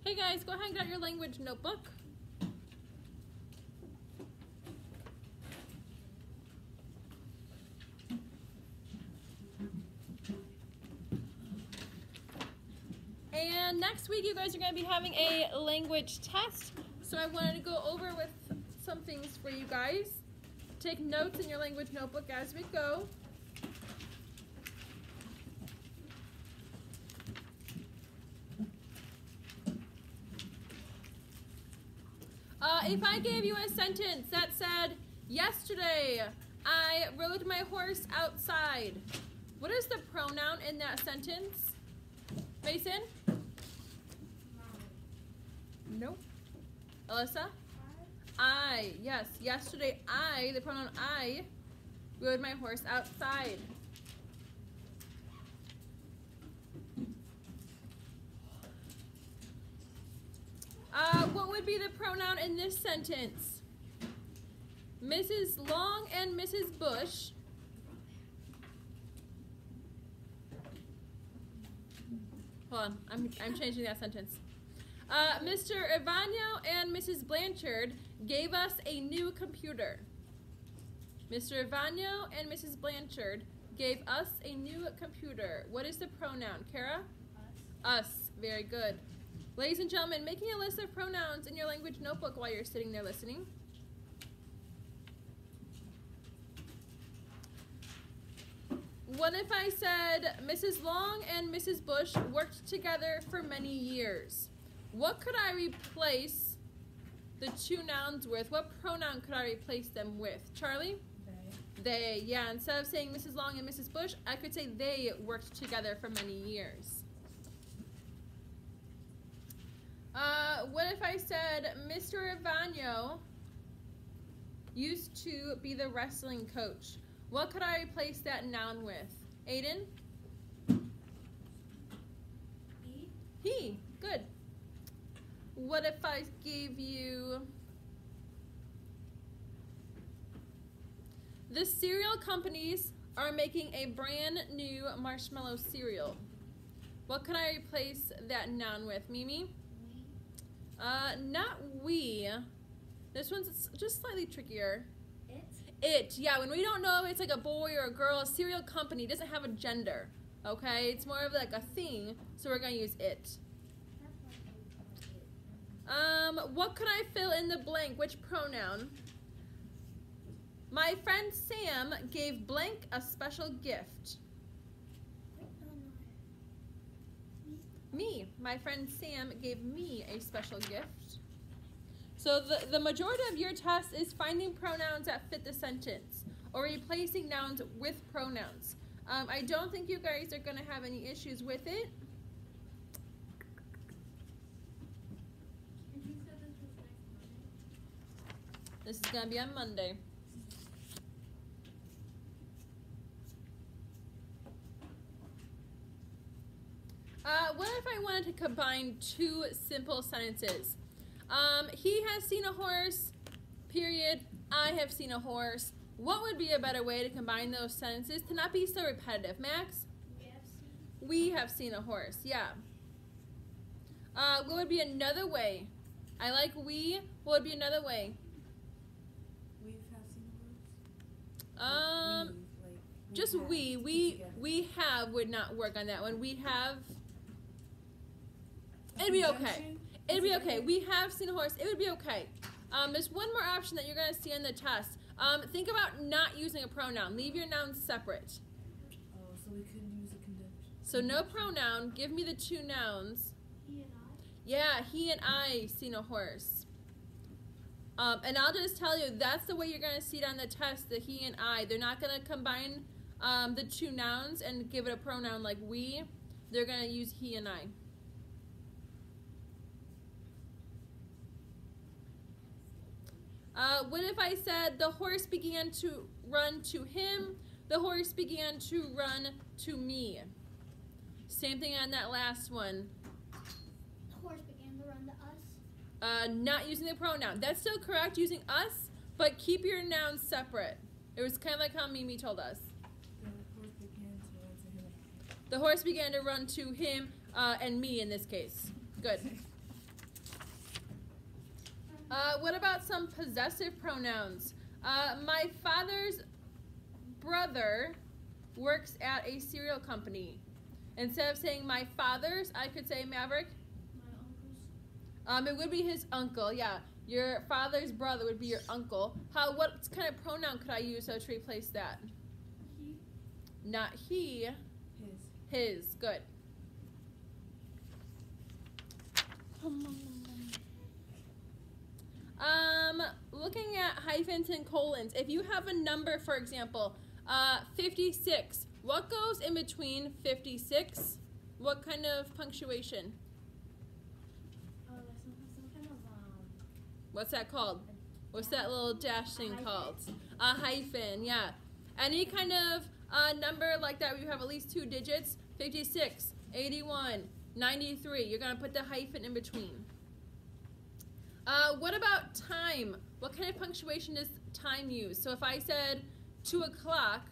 Hey guys, go ahead and get out your language notebook. And next week you guys are going to be having a language test. So I wanted to go over with some things for you guys. Take notes in your language notebook as we go. If I gave you a sentence that said, yesterday I rode my horse outside, what is the pronoun in that sentence? Mason? Nope. Alyssa? I. Yes. Yesterday I, the pronoun I, rode my horse outside. What would be the pronoun in this sentence? Mrs. Long and Mrs. Bush hold on, I'm changing that sentence. Mr. Evano and Mrs. Blanchard gave us a new computer. Mr. Evano and Mrs. Blanchard gave us a new computer. What is the pronoun, Kara? Us. Us. Very good. Ladies and gentlemen, making a list of pronouns in your language notebook while you're sitting there listening. What if I said Mrs. Long and Mrs. Bush worked together for many years? What could I replace the two nouns with? What pronoun could I replace them with? Charlie? They. They, yeah. Instead of saying Mrs. Long and Mrs. Bush, I could say they worked together for many years. What if I said Mr. Evano used to be the wrestling coach? What could I replace that noun with? Aiden? He. He. Good. What if I gave you the cereal companies are making a brand new marshmallow cereal? What could I replace that noun with? Mimi? Not we. This one's just slightly trickier. It. It, yeah, when we don't know if it's like a boy or a girl, a cereal company doesn't have a gender, okay? It's more of like a thing, so we're going to use it. What could I fill in the blank? Which pronoun? My friend Sam gave blank a special gift. Me. My friend Sam gave me a special gift. So the majority of your test is finding pronouns that fit the sentence or replacing nouns with pronouns. I don't think you guys are going to have any issues with it. This is going to be on Monday. What if I wanted to combine two simple sentences? He has seen a horse, period. I have seen a horse. What would be a better way to combine those sentences to not be so repetitive? Max? We have seen a horse, yeah. What would be another way? I like we. What would be another way? We have seen a horse. Just we have would not work on that one. We have. It'd be okay. It'd be okay. We have seen a horse. It would be okay. There's one more option that you're going to see on the test. Think about not using a pronoun. Leave your nouns separate. Oh, so we couldn't use a conjunction. So no pronoun. Give me the two nouns. He and I. Yeah, he and I seen a horse. And I'll just tell you, that's the way you're going to see it on the test, the he and I. They're not going to combine the two nouns and give it a pronoun like we. They're going to use he and I. What if I said the horse began to run to him, the horse began to run to me? Same thing on that last one. The horse began to run to us. Not using the pronoun. That's still correct, using us, but keep your nouns separate. It was kind of like how Mimi told us. The horse began to run to him. The horse began to run to him and me in this case. Good. What about some possessive pronouns? My father's brother works at a cereal company. Instead of saying my father's, I could say Maverick. My uncle's. It would be his uncle, yeah. Your father's brother would be your uncle. What kind of pronoun could I use to replace that? He. Not he, his. Good. Looking at hyphens and colons. If you have a number, for example, 56, what goes in between 56? What kind of punctuation? Oh, that's some kind of What's that called? What's that little dash thing called? A hyphen, yeah. Any kind of number like that where you have at least 2 digits, 56, 81, 93, you're going to put the hyphen in between. What about time? What kind of punctuation is time used? So if I said 2 o'clock,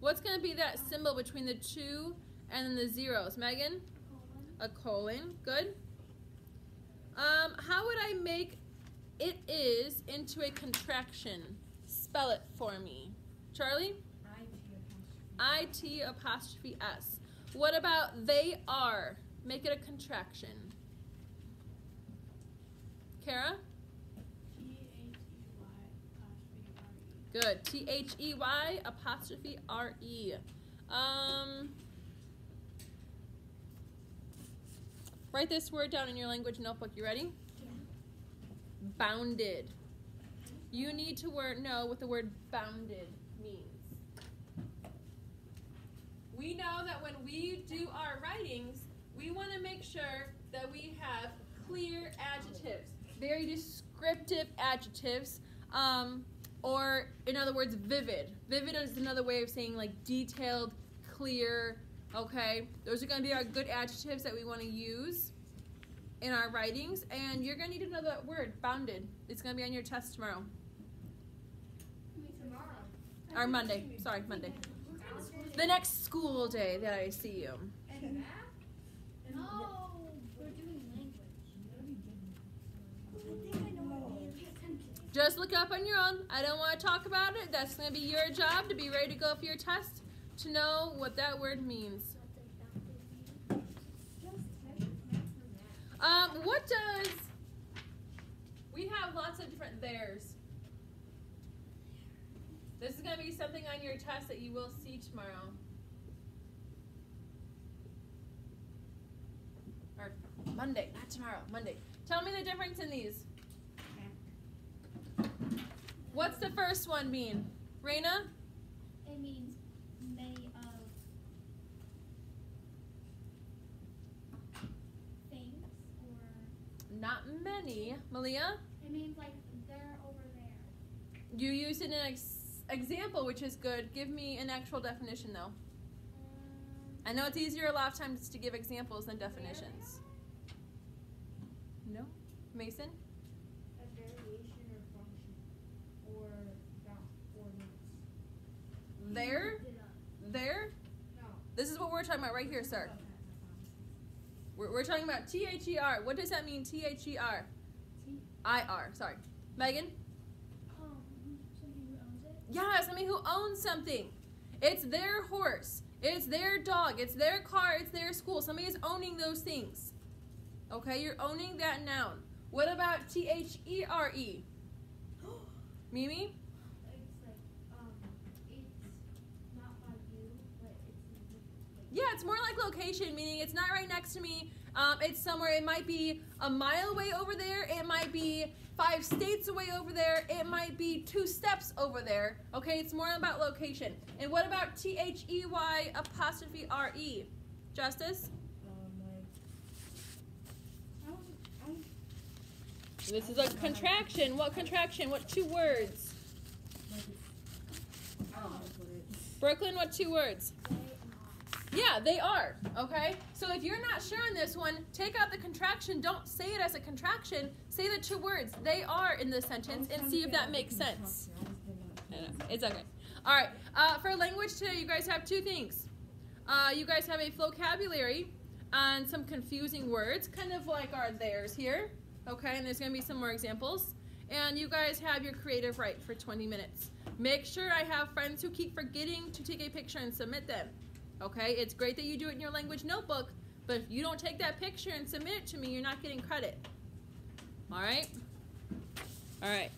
what's going to be that symbol between the 2 and then the zeros? Megan? colon. A colon. Good. How would I make it is into a contraction? Spell it for me. Charlie? I-T apostrophe S. What about they are? Make it a contraction. Kara? T-H-E-Y apostrophe R-E. Good. T-H-E-Y apostrophe R-E. Write this word down in your language notebook. You ready? Yeah. Bounded. You need to know what the word bounded means. We know that when we do our writings, we want to make sure that we have clear adjectives, very descriptive adjectives, or in other words, vivid. Vivid is another way of saying like detailed, clear, okay? Those are going to be our good adjectives that we want to use in our writings, and you're going to need to know that word, bounded. It's going to be on your test tomorrow. Tomorrow. Or Monday. Sorry, Monday. The next school day that I see you. And math? No, we're doing language. I think I know what it is. Just look up on your own. I don't want to talk about it. That's going to be your job to be ready to go for your test to know what that word means. What does... We have lots of different theirs. This is going to be something on your test that you will see tomorrow. Or Monday, not tomorrow, Monday. Tell me the difference in these. What's the first one mean? Raina? It means many of things, or Not many. Malia? it means like they're over there. You used it in an example, which is good. Give me an actual definition, though. I know it's easier a lot of times to give examples than definitions. No? Mason? A variation or function or ordinance. There? There? No. This is what we're talking about right here, sir. We're talking about T-H-E-R. What does that mean, T-H-E-R? I-R, sorry. Megan? Somebody who owns it. Yeah, somebody who owns something. It's their horse. It's their dog. It's their car. It's their school. Somebody is owning those things. Okay, you're owning that noun. What about T-H-E-R-E? Mimi? It's like it's not by you, but it's Yeah, it's more like location, meaning it's not right next to me. It's somewhere. It might be a mile away over there. It might be 5 states away over there. It might be 2 steps over there. Okay, it's more about location. And what about T-H-E-Y apostrophe R-E? Justice? This is a contraction. What contraction? What 2 words? Brooklyn, what 2 words? Yeah, they are, okay? So if you're not sure on this one, take out the contraction. Don't say it as a contraction. Say the 2 words, they are, in the sentence, and see if that makes sense. I know, it's okay. All right, for language today, you guys have 2 things. You guys have a vocabulary on some confusing words, kind of like our theirs here, okay? And there's going to be some more examples. and you guys have your creative right for 20 minutes. Make sure I have friends who keep forgetting to take a picture and submit them. Okay, it's great that you do it in your language notebook, but if you don't take that picture and submit it to me, you're not getting credit. All right? All right.